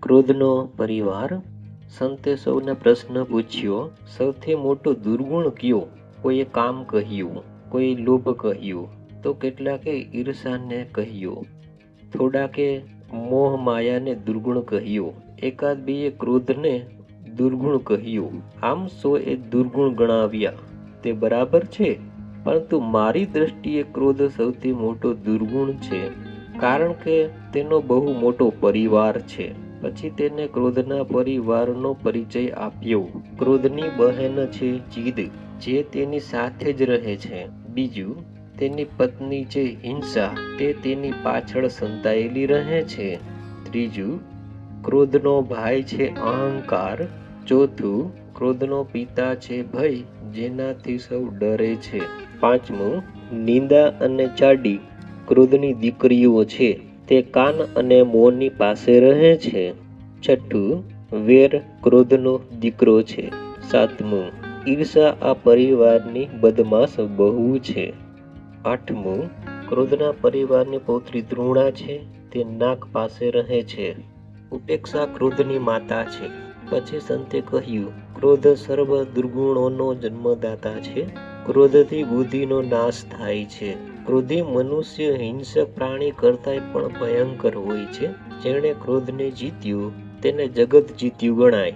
ક્રોધનો પરિવાર. સંતે સૌને પ્રશ્ન પૂછ્યો, સૌથી મોટો દુર્ગુણ કયો? કોઈએ કામ કહ્યું, કોઈ લોભ કહ્યું, તો કેટલાકે ઈર્ષાને કહ્યું, થોડાકે મોહ માયાને દુર્ગુણ કહ્યું, એકાદ બેએ ક્રોધને દુર્ગુણ કહ્યું. આમ 100 દુર્ગુણ ગણાવ્યા. તે બરાબર છે, પરંતુ મારી દ્રષ્ટિએ ક્રોધ સૌથી મોટો દુર્ગુણ છે, કારણ કે તેનો બહુ મોટો પરિવાર છે. પછી તેને ક્રોધના પરિવારનો પરિચય આપ્યો. ક્રોધની બહેન છે જીદ, જે તેની સાથે જ રહે છે. બીજું, તેની પત્ની છે હિંસા, તે તેની પાછળ સંતાયેલી રહે છે. ત્રીજું, ક્રોધનો ભાઈ છે અહંકાર. ચોથું, ક્રોધનો પિતા છે ભય, જેનાથી સૌ ડરે છે. પાંચમું, નિંદા અને ચાડી ક્રોધની દીકરીઓ છે, તે કાન અને મોંની પાસે રહે છે. છઠ્ઠું, વેર ક્રોધનો દીકરો છે. સાતમું, ઈર્ષા આ પરિવારની બદમાશ બહુ છે. આઠમું, ક્રોધના પરિવારની પૌત્રી દ્રોણા છે, તે નાક પાસે રહે છે. ઉપેક્ષા ક્રોધની માતા છે. પછી સંતે કહ્યું, ક્રોધ સર્વ દુર્ગુણોનો જન્મદાતા છે. ક્રોધથી બુદ્ધિનો નાશ થાય છે. ક્રોધી મનુષ્ય હિંસક પ્રાણી કરતાંય પણ ભયંકર હોય છે. જેણે ક્રોધને જીત્યું તેને જગત જીત્યું ગણાય.